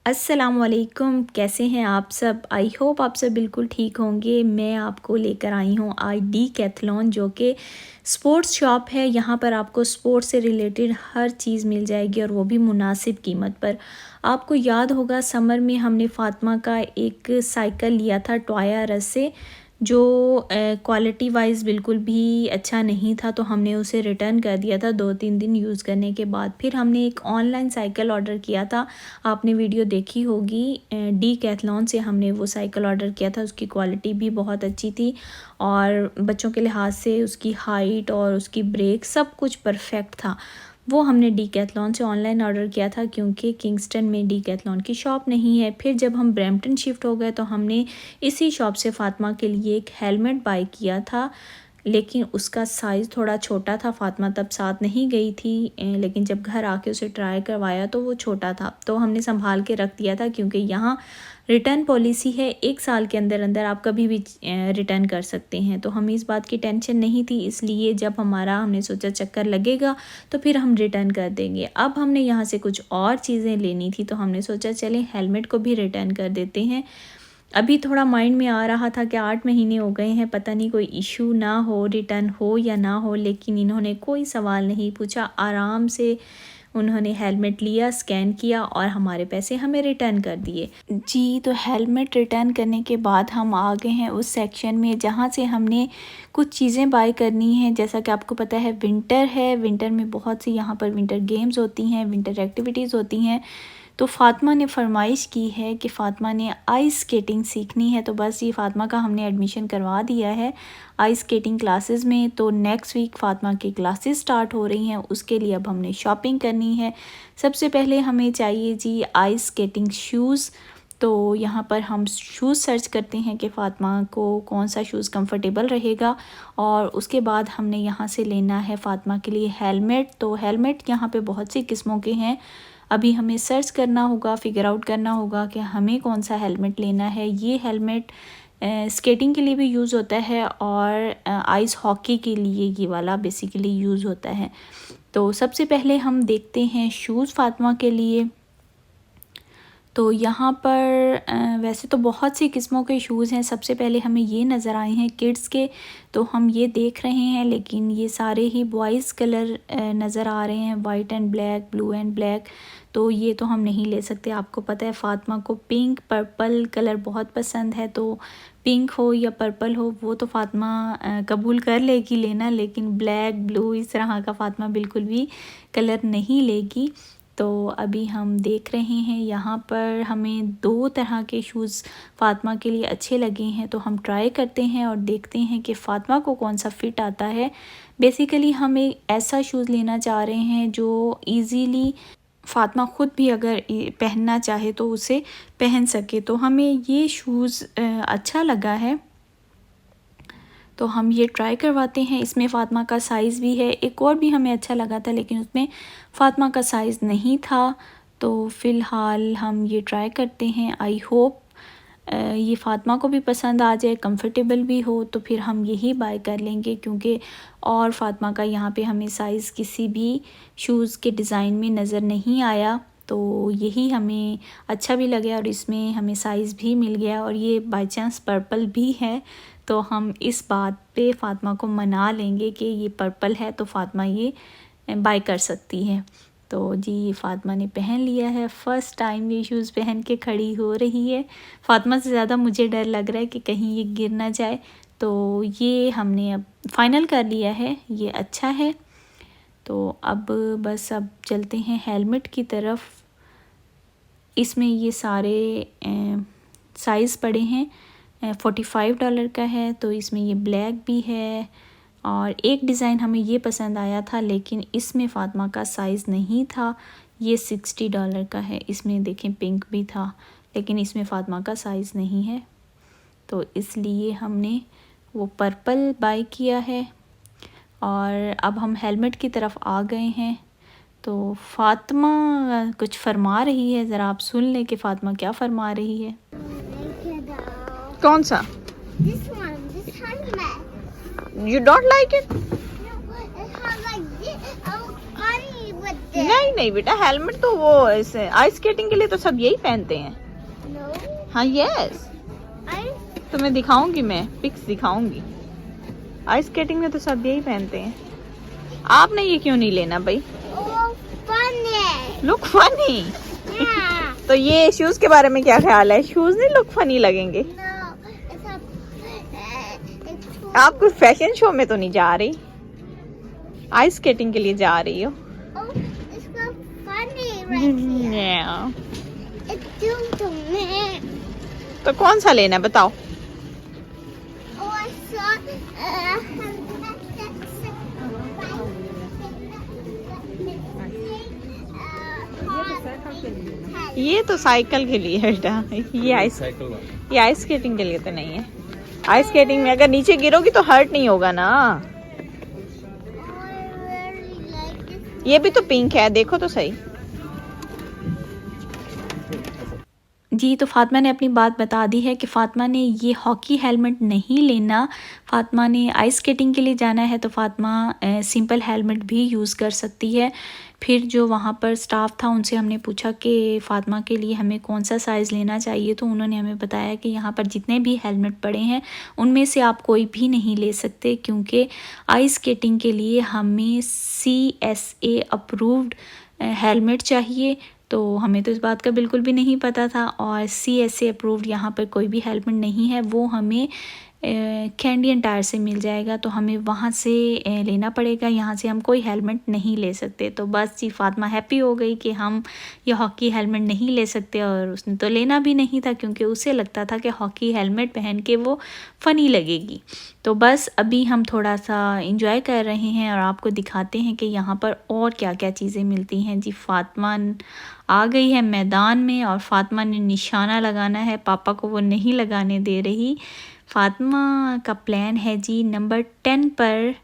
अस्सलामुअलैकुम, कैसे हैं आप सब। आई होप आप सब बिल्कुल ठीक होंगे। मैं आपको लेकर आई हूँ आज डीकैथलॉन, जो कि स्पोर्ट्स शॉप है। यहाँ पर आपको स्पोर्ट्स से रिलेटेड हर चीज़ मिल जाएगी और वो भी मुनासिब कीमत पर। आपको याद होगा समर में हमने फ़ातिमा का एक साइकिल लिया था टॉय रस से, जो क्वालिटी वाइज़ बिल्कुल भी अच्छा नहीं था, तो हमने उसे रिटर्न कर दिया था 2-3 दिन यूज़ करने के बाद। फिर हमने एक ऑनलाइन साइकिल ऑर्डर किया था, आपने वीडियो देखी होगी। डीकैथलॉन से हमने वो साइकिल ऑर्डर किया था। उसकी क्वालिटी भी बहुत अच्छी थी और बच्चों के लिहाज से उसकी हाइट और उसकी ब्रेक सब कुछ परफेक्ट था। वो हमने डीकैथलॉन से ऑनलाइन ऑर्डर किया था, क्योंकि किंगस्टन में डीकैथलॉन की शॉप नहीं है। फिर जब हम ब्रैम्पटन शिफ्ट हो गए तो हमने इसी शॉप से फ़ातिमा के लिए एक हेलमेट बाय किया था, लेकिन उसका साइज़ थोड़ा छोटा था। फ़ातिमा तब साथ नहीं गई थी, लेकिन जब घर आके उसे ट्राई करवाया तो वो छोटा था, तो हमने संभाल के रख दिया था, क्योंकि यहाँ रिटर्न पॉलिसी है 1 साल के अंदर अंदर आप कभी भी रिटर्न कर सकते हैं। तो हमें इस बात की टेंशन नहीं थी, इसलिए जब हमने सोचा चक्कर लगेगा तो फिर हम रिटर्न कर देंगे। अब हमने यहाँ से कुछ और चीज़ें लेनी थी, तो हमने सोचा चलें हेलमेट को भी रिटर्न कर देते हैं। अभी थोड़ा माइंड में आ रहा था कि 8 महीने हो गए हैं, पता नहीं कोई इशू ना हो, रिटर्न हो या ना हो, लेकिन इन्होंने कोई सवाल नहीं पूछा। आराम से उन्होंने हेलमेट लिया, स्कैन किया और हमारे पैसे हमें रिटर्न कर दिए जी। तो हेलमेट रिटर्न करने के बाद हम आ गए हैं उस सेक्शन में जहाँ से हमने कुछ चीज़ें बाय करनी हैं। जैसा कि आपको पता है विंटर है, विंटर में बहुत सी यहाँ पर विंटर गेम्स होती हैं, विंटर एक्टिविटीज़ होती हैं। तो फ़ातिमा ने फरमाइश की है कि फ़ातिमा ने आइस स्केटिंग सीखनी है, तो बस ये फ़ातिमा का हमने एडमिशन करवा दिया है आइस स्केटिंग क्लासेस में। तो नेक्स्ट वीक फ़ातिमा की क्लासेस स्टार्ट हो रही हैं, उसके लिए अब हमने शॉपिंग करनी है। सबसे पहले हमें चाहिए जी आइस स्केटिंग शूज़। तो यहाँ पर हम शूज़ सर्च करते हैं कि फ़ातिमा को कौन सा शूज़ कंफर्टेबल रहेगा, और उसके बाद हमने यहाँ से लेना है फ़ातिमा के लिए हेलमेट। तो हेलमेट यहाँ पे बहुत सी किस्मों के हैं, अभी हमें सर्च करना होगा, फिगर आउट करना होगा कि हमें कौन सा हेलमेट लेना है। ये हेलमेट स्केटिंग के लिए भी यूज़ होता है और आइस हॉकी के लिए ये वाला बेसिकली यूज़ होता है। तो सबसे पहले हम देखते हैं शूज़ फ़ातिमा के लिए। तो यहाँ पर वैसे तो बहुत सी किस्मों के शूज़ हैं। सबसे पहले हमें ये नज़र आए हैं किड्स के, तो हम ये देख रहे हैं, लेकिन ये सारे ही बॉयज़ कलर नज़र आ रहे हैं, white and black, blue and black. तो ये तो हम नहीं ले सकते। आपको पता है फ़ातिमा को पिंक पर्पल कलर बहुत पसंद है, तो पिंक हो या पर्पल हो वो तो फ़ातिमा कबूल कर लेगी लेना, लेकिन ब्लैक ब्लू इस तरह का फ़ातिमा बिल्कुल भी कलर नहीं लेगी। तो अभी हम देख रहे हैं यहाँ पर हमें 2 तरह के शूज़ फ़ातिमा के लिए अच्छे लगे हैं, तो हम ट्राई करते हैं और देखते हैं कि फ़ातिमा को कौन सा फ़िट आता है। बेसिकली हम एक ऐसा शूज़ लेना चाह रहे हैं जो इजीली फ़ातिमा ख़ुद भी अगर पहनना चाहे तो उसे पहन सके। तो हमें ये शूज़ अच्छा लगा है, तो हम ये ट्राई करवाते हैं। इसमें फ़ातिमा का साइज़ भी है, एक और भी हमें अच्छा लगा था लेकिन उसमें फ़ातिमा का साइज़ नहीं था। तो फ़िलहाल हम ये ट्राई करते हैं। आई होप ये फ़ातिमा को भी पसंद आ जाए, कंफर्टेबल भी हो, तो फिर हम यही बाय कर लेंगे, क्योंकि और फ़ातिमा का यहाँ पे हमें साइज़ किसी भी शूज़ के डिज़ाइन में नज़र नहीं आया, तो यही हमें अच्छा भी लगा और इसमें हमें साइज़ भी मिल गया। और ये बाय चांस पर्पल भी है, तो हम इस बात पे फ़ातिमा को मना लेंगे कि ये पर्पल है तो फ़ातिमा ये बाय कर सकती है। तो जी फ़ातिमा ने पहन लिया है, फ़र्स्ट टाइम ये शूज़ पहन के खड़ी हो रही है। फ़ातिमा से ज़्यादा मुझे डर लग रहा है कि कहीं ये गिर ना जाए। तो ये हमने अब फ़ाइनल कर लिया है, ये अच्छा है। तो अब चलते हैं हेलमेट की तरफ। इसमें ये सारे साइज़ पड़े हैं, $45 का है, तो इसमें ये ब्लैक भी है और एक डिज़ाइन हमें ये पसंद आया था, लेकिन इसमें फ़ातिमा का साइज़ नहीं था। ये $60 का है, इसमें देखें पिंक भी था, लेकिन इसमें फ़ातिमा का साइज़ नहीं है, तो इसलिए हमने वो पर्पल बाय किया है। और अब हम हेलमेट की तरफ आ गए हैं। तो फ़ातिमा कुछ फरमा रही है, ज़रा आप सुन लें कि फ़ातिमा क्या फरमा रही है। कौन सा? This one, this helmet. You don't like it? No, it has like this. I'm funny with नहीं नहीं बेटा, हेलमेट तो वो ऐसे आइस स्केटिंग के लिए तो सब यही पहनते हैं। No. हाँ यस, I. तुम्हें दिखाऊंगी, मैं पिक्स दिखाऊंगी। आइस स्केटिंग में तो सब यही पहनते हैं। आपने ये क्यों नहीं लेना भाई? Oh, funny. Look funny. Yeah. तो ये शूज के बारे में क्या ख्याल है? शूज नहीं लुक फनी लगेंगे? No, it's a. It's cool. आप कुछ फैशन शो में तो नहीं जा रही? आइस स्केटिंग के लिए जा रही हो? Oh, it's so funny right here. Yeah. It's due to me. तो कौन सा लेना है बताओ? Oh, I saw. ये तो साइकिल के लिए है बेटा, ये आइस स्केटिंग के लिए तो नहीं है। आइस स्केटिंग में अगर नीचे गिरोगी तो हर्ट नहीं होगा ना। ये भी तो पिंक है, देखो तो सही। जी, तो फातिमा ने अपनी बात बता दी है कि फातिमा ने ये हॉकी हेलमेट नहीं लेना। फातिमा ने आइस स्केटिंग के लिए जाना है तो फातिमा सिंपल हेलमेट भी यूज़ कर सकती है। फिर जो वहाँ पर स्टाफ था उनसे हमने पूछा कि फातिमा के लिए हमें कौन सा साइज़ लेना चाहिए, तो उन्होंने हमें बताया कि यहाँ पर जितने भी हेलमेट पड़े हैं उनमें से आप कोई भी नहीं ले सकते, क्योंकि आइस स्केटिंग के लिए हमें CSA अप्रूव्ड हेलमेट चाहिए। तो हमें तो इस बात का बिल्कुल भी नहीं पता था, और CSA अप्रूव्ड यहाँ पर कोई भी हेलमेट नहीं है। वो हमें कैंडियन टायर से मिल जाएगा, तो हमें वहाँ से लेना पड़ेगा। यहाँ से हम कोई हेलमेट नहीं ले सकते। तो बस जी, फातिमा हैप्पी हो गई कि हम ये हॉकी हेलमेट नहीं ले सकते, और उसने तो लेना भी नहीं था क्योंकि उसे लगता था कि हॉकी हेलमेट पहन के वो फ़नी लगेगी। तो बस अभी हम थोड़ा सा इंजॉय कर रहे हैं और आपको दिखाते हैं कि यहाँ पर और क्या क्या चीज़ें मिलती हैं। जी, फातिमा आ गई है मैदान में और फातिमा ने निशाना लगाना है, पापा को वो नहीं लगाने दे रही। फातिमा का प्लान है जी नंबर 10 पर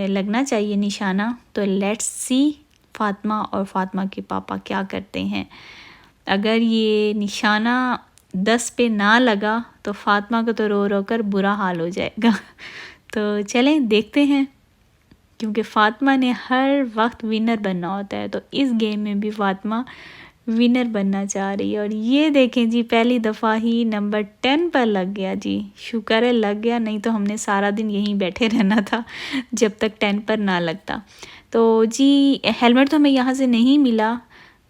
लगना चाहिए निशाना। तो लेट्स सी फातिमा और फातिमा के पापा क्या करते हैं। अगर ये निशाना 10 पे ना लगा तो फातिमा को तो रो रो कर बुरा हाल हो जाएगा। तो चलें देखते हैं, क्योंकि फातिमा ने हर वक्त विनर बनना होता है, तो इस गेम में भी फातिमा विनर बनना चाह रही है। और ये देखें जी, पहली दफ़ा ही नंबर 10 पर लग गया जी। शुक्र है लग गया, नहीं तो हमने सारा दिन यहीं बैठे रहना था जब तक 10 पर ना लगता। तो जी, हेलमेट तो हमें यहाँ से नहीं मिला,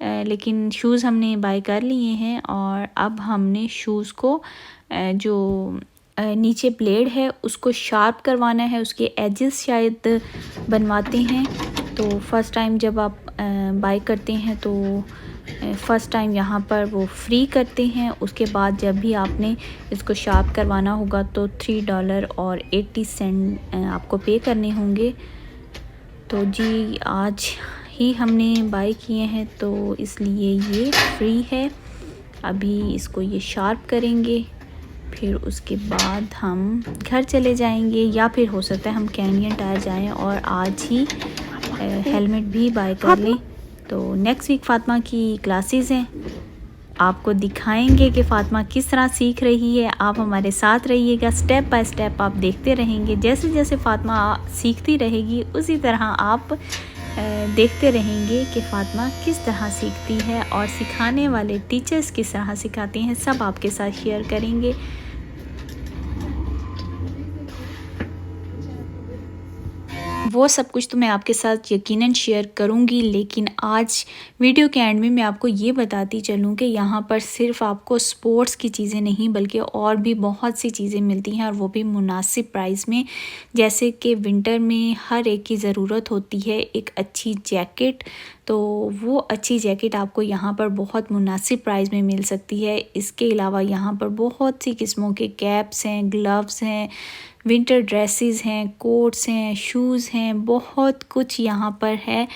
लेकिन शूज़ हमने बाय कर लिए हैं। और अब हमने शूज़ को जो नीचे ब्लेड है उसको शार्प करवाना है, उसके एजेस शायद बनवाते हैं। तो फ़र्स्ट टाइम जब आप बाय करते हैं तो फ़र्स्ट टाइम यहाँ पर वो फ्री करते हैं। उसके बाद जब भी आपने इसको शार्प करवाना होगा तो $3.80 आपको पे करने होंगे। तो जी, आज ही हमने बाय किए हैं तो इसलिए ये फ्री है। अभी इसको ये शार्प करेंगे, फिर उसके बाद हम घर चले जाएंगे, या फिर हो सकता है हम कैनियन टायर जाएं और आज ही हेलमेट भी बाय कर लें। तो नेक्स्ट वीक फातिमा की क्लासेस हैं, आपको दिखाएंगे कि फ़ातिमा किस तरह सीख रही है। आप हमारे साथ रहिएगा, स्टेप बाय स्टेप आप देखते रहेंगे। जैसे जैसे फ़ातिमा सीखती रहेगी उसी तरह आप देखते रहेंगे कि फ़ातिमा किस तरह सीखती है, और सिखाने वाले टीचर्स किस तरह सिखाते हैं, सब आपके साथ शेयर करेंगे। वो सब कुछ तो मैं आपके साथ यकीनन शेयर करूंगी, लेकिन आज वीडियो के एंड में मैं आपको ये बताती चलूं कि यहाँ पर सिर्फ आपको स्पोर्ट्स की चीज़ें नहीं बल्कि और भी बहुत सी चीज़ें मिलती हैं, और वो भी मुनासिब प्राइस में। जैसे कि विंटर में हर एक की ज़रूरत होती है एक अच्छी जैकेट, तो वो अच्छी जैकेट आपको यहाँ पर बहुत मुनासिब प्राइस में मिल सकती है। इसके अलावा यहाँ पर बहुत सी किस्मों के कैप्स हैं, ग्लव्स हैं, विंटर ड्रेसेस हैं, कोट्स हैं, शूज़ हैं, बहुत कुछ यहाँ पर है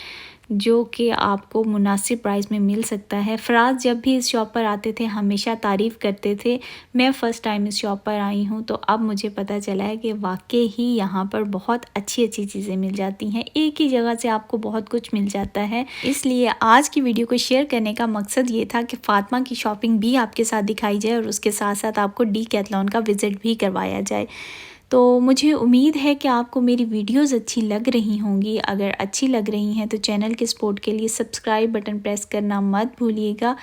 जो कि आपको मुनासिब प्राइस में मिल सकता है। फ़राज जब भी इस शॉप पर आते थे हमेशा तारीफ़ करते थे। मैं फ़र्स्ट टाइम इस शॉप पर आई हूँ तो अब मुझे पता चला है कि वाकई ही यहाँ पर बहुत अच्छी अच्छी चीज़ें मिल जाती हैं, एक ही जगह से आपको बहुत कुछ मिल जाता है। इसलिए आज की वीडियो को शेयर करने का मकसद ये था कि फ़ातिमा की शॉपिंग भी आपके साथ दिखाई जाए और उसके साथ साथ आपको डीकैथलॉन का विज़िट भी करवाया जाए। तो मुझे उम्मीद है कि आपको मेरी वीडियोस अच्छी लग रही होंगी। अगर अच्छी लग रही हैं तो चैनल के सपोर्ट के लिए सब्सक्राइब बटन प्रेस करना मत भूलिएगा।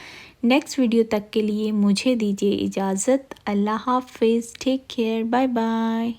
नेक्स्ट वीडियो तक के लिए मुझे दीजिए इजाज़त। अल्लाह हाफ़िज़, टेक केयर, बाय बाय।